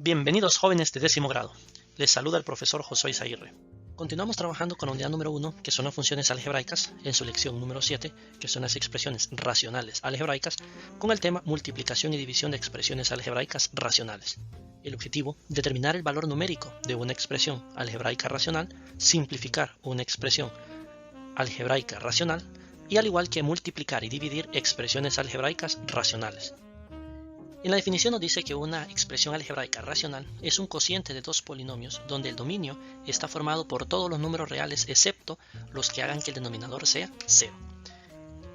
Bienvenidos jóvenes de 10º grado. Les saluda el profesor Josué Izaguirre. Continuamos trabajando con la unidad número 1, que son las funciones algebraicas, en su lección número 7, que son las expresiones racionales algebraicas, con el tema multiplicación y división de expresiones algebraicas racionales. El objetivo, determinar el valor numérico de una expresión algebraica racional, simplificar una expresión algebraica racional, y al igual que multiplicar y dividir expresiones algebraicas racionales. En la definición nos dice que una expresión algebraica racional es un cociente de dos polinomios donde el dominio está formado por todos los números reales excepto los que hagan que el denominador sea 0.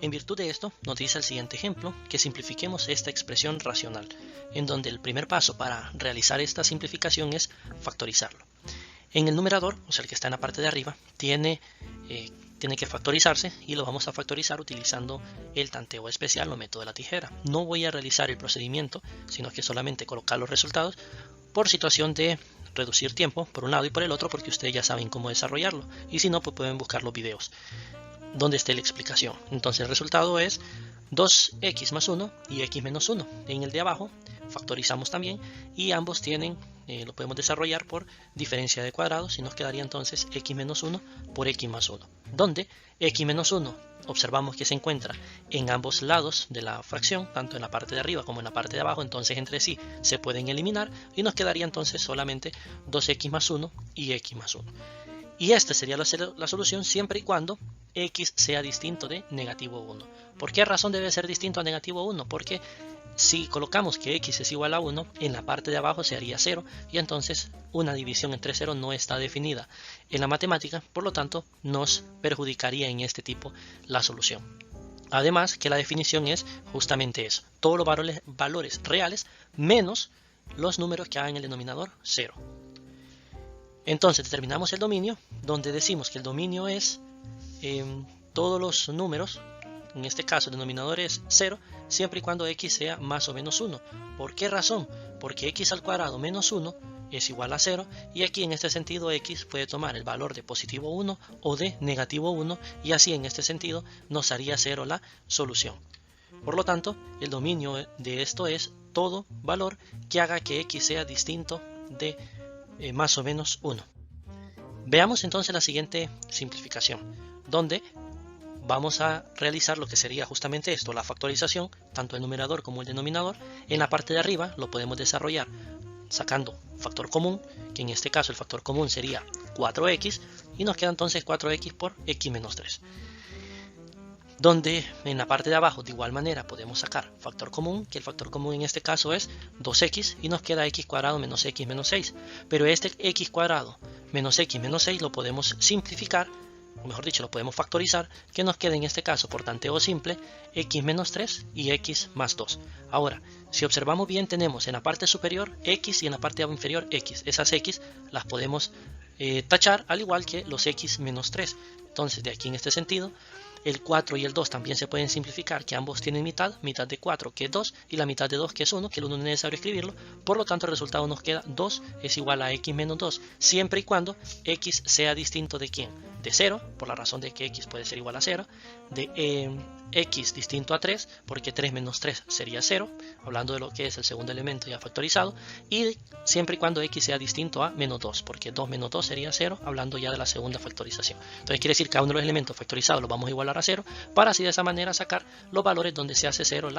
En virtud de esto, nos dice el siguiente ejemplo que simplifiquemos esta expresión racional, en donde el primer paso para realizar esta simplificación es factorizarlo. En el numerador, o sea el que está en la parte de arriba, tiene que factorizarse y lo vamos a factorizar utilizando el tanteo especial o método de la tijera. No voy a realizar el procedimiento, sino que solamente colocar los resultados por situación de reducir tiempo por un lado y por el otro, porque ustedes ya saben cómo desarrollarlo. Y si no, pues pueden buscar los videos donde esté la explicación. Entonces el resultado es 2x más 1 y x menos 1. En el de abajo factorizamos también y ambos tienen, lo podemos desarrollar por diferencia de cuadrados y nos quedaría entonces x menos 1 por x más 1, donde x menos 1 observamos que se encuentra en ambos lados de la fracción, tanto en la parte de arriba como en la parte de abajo, entonces entre sí se pueden eliminar y nos quedaría entonces solamente 2x más 1 y x más 1. Y esta sería la solución siempre y cuando x sea distinto de negativo 1. ¿Por qué razón debe ser distinto a negativo 1? Porque si colocamos que x es igual a 1, en la parte de abajo se haría 0 y entonces una división entre 0 no está definida en la matemática, por lo tanto nos perjudicaría en este tipo la solución. Además que la definición es justamente eso, todos los valores reales menos los números que hagan el denominador 0. Entonces determinamos el dominio, donde decimos que el dominio es todos los números, en este caso el denominador es 0, siempre y cuando x sea más o menos 1. ¿Por qué razón? Porque x al cuadrado menos 1 es igual a 0, y aquí en este sentido x puede tomar el valor de positivo 1 o de negativo 1, y así en este sentido nos haría 0 la solución. Por lo tanto, el dominio de esto es todo valor que haga que x sea distinto de más o menos 1. Veamos entonces la siguiente simplificación, donde vamos a realizar lo que sería justamente esto, la factorización, tanto el numerador como el denominador. En la parte de arriba lo podemos desarrollar sacando factor común, que en este caso el factor común sería 4x, y nos queda entonces 4x por x menos 3. Donde en la parte de abajo de igual manera podemos sacar factor común, que el factor común en este caso es 2x, y nos queda x cuadrado menos x menos 6. Pero este x cuadrado menos x menos 6 lo podemos simplificar, o mejor dicho, lo podemos factorizar, que nos queda en este caso por tanteo simple x menos 3 y x más 2. Ahora, si observamos bien, tenemos en la parte superior x y en la parte inferior x. Esas x las podemos tachar, al igual que los x menos 3. Entonces, de aquí en este sentido, el 4 y el 2 también se pueden simplificar, que ambos tienen mitad de 4 que es 2 y la mitad de 2 que es 1, que el 1 no es necesario escribirlo, por lo tanto el resultado nos queda 2 es igual a x menos 2, siempre y cuando x sea distinto de ¿quién? De 0, por la razón de que x puede ser igual a 0, de x distinto a 3, porque 3 menos 3 sería 0, hablando de lo que es el segundo elemento ya factorizado, y siempre y cuando x sea distinto a menos 2, porque 2 menos 2 sería 0, hablando ya de la segunda factorización. Entonces quiere decir que cada uno de los elementos factorizados los vamos a igualar a 0, para así de esa manera sacar los valores donde se hace 0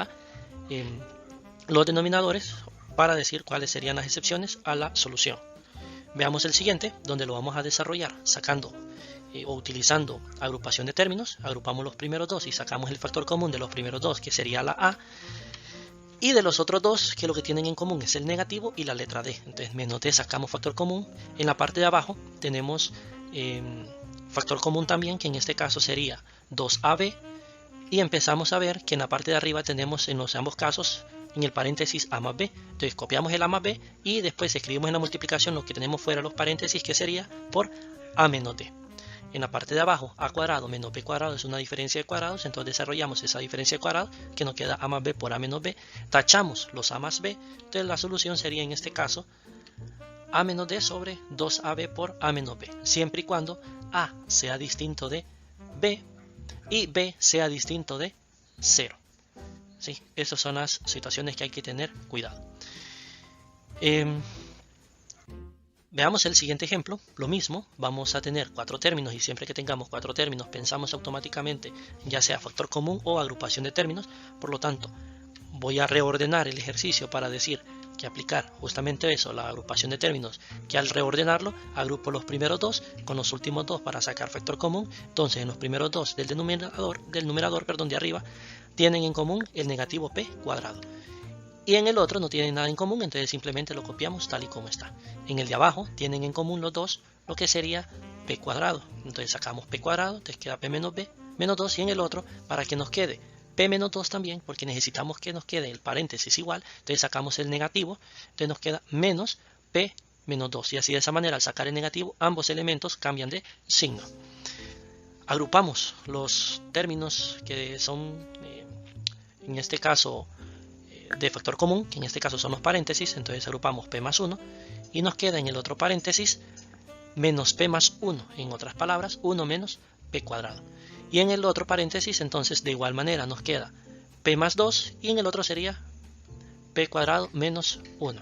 los denominadores, para decir cuáles serían las excepciones a la solución. Veamos el siguiente, donde lo vamos a desarrollar sacando o utilizando agrupación de términos. Agrupamos los primeros dos y sacamos el factor común de los primeros dos, que sería la a, y de los otros dos, que lo que tienen en común es el negativo y la letra d. Entonces menos d sacamos factor común. En la parte de abajo tenemos factor común también, que en este caso sería 2ab, y empezamos a ver que en la parte de arriba tenemos en los ambos casos en el paréntesis a más b. Entonces copiamos el a más b y después escribimos en la multiplicación lo que tenemos fuera de los paréntesis, que sería por a menos d. En la parte de abajo, a cuadrado menos b cuadrado es una diferencia de cuadrados, entonces desarrollamos esa diferencia de cuadrados, que nos queda a más b por a menos b, tachamos los a más b, entonces la solución sería en este caso a menos d sobre 2ab por a menos b, siempre y cuando a sea distinto de b y b sea distinto de 0. ¿Sí? Esas son las situaciones que hay que tener cuidado. Veamos el siguiente ejemplo. Lo mismo, vamos a tener 4 términos y siempre que tengamos 4 términos pensamos automáticamente ya sea factor común o agrupación de términos. Por lo tanto, voy a reordenar el ejercicio para decir que aplicar justamente eso, la agrupación de términos, que al reordenarlo agrupo los primeros dos con los últimos dos para sacar factor común. Entonces en los primeros dos del numerador de arriba tienen en común el negativo p cuadrado. Y en el otro no tienen nada en común, entonces simplemente lo copiamos tal y como está. En el de abajo tienen en común los dos lo que sería p cuadrado. Entonces sacamos p cuadrado, entonces queda p menos b menos 2, y en el otro, para que nos quede p menos 2 también, porque necesitamos que nos quede el paréntesis igual, entonces sacamos el negativo, entonces nos queda menos p menos 2. Y así de esa manera, al sacar el negativo, ambos elementos cambian de signo. Agrupamos los términos que son, en este caso, de factor común, que en este caso son los paréntesis, entonces agrupamos p más 1 y nos queda en el otro paréntesis menos p más 1, en otras palabras 1 menos p cuadrado. Y en el otro paréntesis entonces de igual manera nos queda p más 2 y en el otro sería p cuadrado menos 1.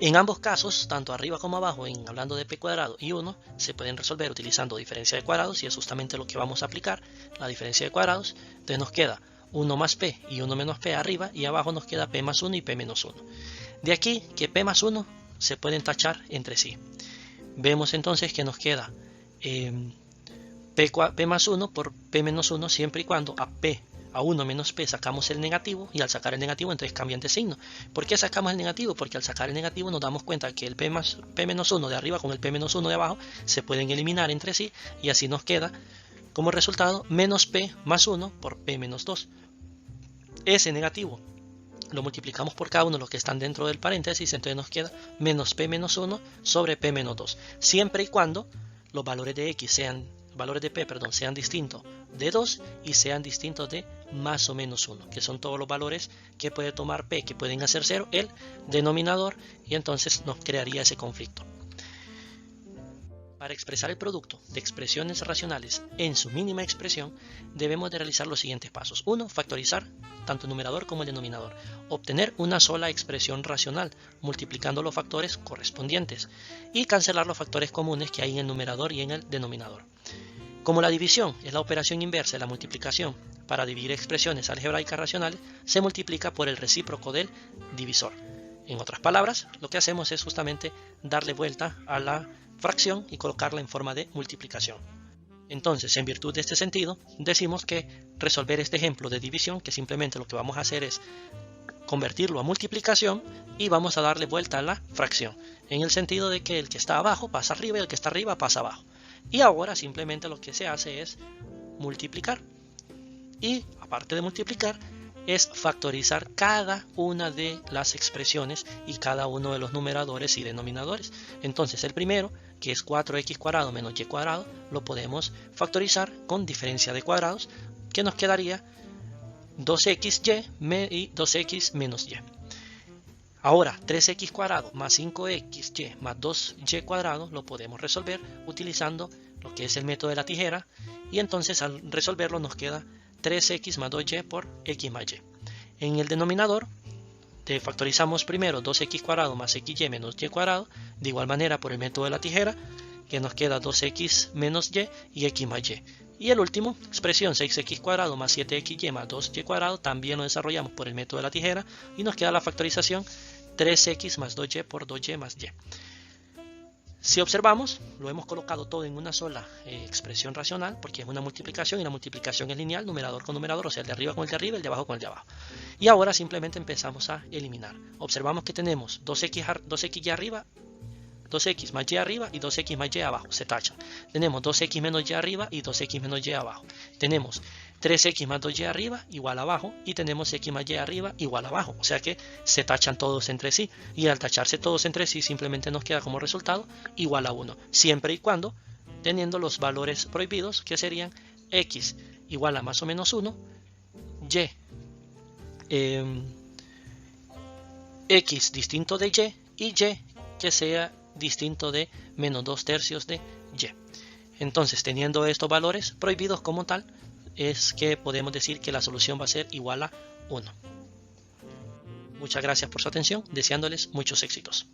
En ambos casos, tanto arriba como abajo, hablando de p cuadrado y 1, se pueden resolver utilizando diferencia de cuadrados y es justamente lo que vamos a aplicar, la diferencia de cuadrados. Entonces nos queda 1 más p y 1 menos p arriba y abajo nos queda p más 1 y p menos 1. De aquí que p más 1 se pueden tachar entre sí. Vemos entonces que nos queda p más 1 por p menos 1 siempre y cuando a 1 menos p sacamos el negativo y al sacar el negativo entonces cambian de signo. ¿Por qué sacamos el negativo? Porque al sacar el negativo nos damos cuenta que el p menos 1 de arriba con el p menos 1 de abajo se pueden eliminar entre sí y así nos queda como resultado menos p más 1 por p menos 2. Ese negativo lo multiplicamos por cada uno de los que están dentro del paréntesis, entonces nos queda menos p menos 1 sobre p menos 2, siempre y cuando los valores de x sean distintos de 2 y sean distintos de más o menos 1, que son todos los valores que puede tomar p, que pueden hacer 0 el denominador, y entonces nos crearía ese conflicto. Para expresar el producto de expresiones racionales en su mínima expresión, debemos de realizar los siguientes pasos. 1. Factorizar tanto el numerador como el denominador. Obtener una sola expresión racional, multiplicando los factores correspondientes. Y cancelar los factores comunes que hay en el numerador y en el denominador. Como la división es la operación inversa de la multiplicación, para dividir expresiones algebraicas racionales, se multiplica por el recíproco del divisor. En otras palabras, lo que hacemos es justamente darle vuelta a la fracción y colocarla en forma de multiplicación. Entonces, en virtud de este sentido, decimos que resolver este ejemplo de división, que simplemente lo que vamos a hacer es convertirlo a multiplicación y vamos a darle vuelta a la fracción, en el sentido de que el que está abajo pasa arriba y el que está arriba pasa abajo. Y ahora simplemente lo que se hace es multiplicar. Y aparte de multiplicar, es factorizar cada una de las expresiones y cada uno de los numeradores y denominadores. Entonces el primero, que es 4x cuadrado menos y cuadrado, lo podemos factorizar con diferencia de cuadrados, que nos quedaría 2xy y 2x menos y. Ahora 3x cuadrado más 5xy más 2y cuadrado lo podemos resolver utilizando lo que es el método de la tijera, y entonces al resolverlo nos queda 3x más 2y por x más y. En el denominador factorizamos primero 2x cuadrado más xy menos y cuadrado, de igual manera por el método de la tijera, que nos queda 2x menos y x más y. Y el último, expresión 6x cuadrado más 7xy más 2y cuadrado, también lo desarrollamos por el método de la tijera y nos queda la factorización 3x más 2y por 2y más y. Si observamos, lo hemos colocado todo en una sola expresión racional, porque es una multiplicación y la multiplicación es lineal, numerador con numerador, o sea, el de arriba con el de arriba, el de abajo con el de abajo. Y ahora simplemente empezamos a eliminar. Observamos que tenemos 2x arriba, 2x más y arriba y 2x más y abajo, se tachan. Tenemos 2x menos y arriba y 2x menos y abajo. Tenemos 3x más 2y arriba igual abajo y tenemos x más y arriba igual abajo, o sea que se tachan todos entre sí, y al tacharse todos entre sí simplemente nos queda como resultado igual a 1, siempre y cuando teniendo los valores prohibidos, que serían x igual a más o menos 1, x distinto de y que sea distinto de menos 2/3 de y. Entonces, teniendo estos valores prohibidos como tal, es que podemos decir que la solución va a ser igual a 1. Muchas gracias por su atención, deseándoles muchos éxitos.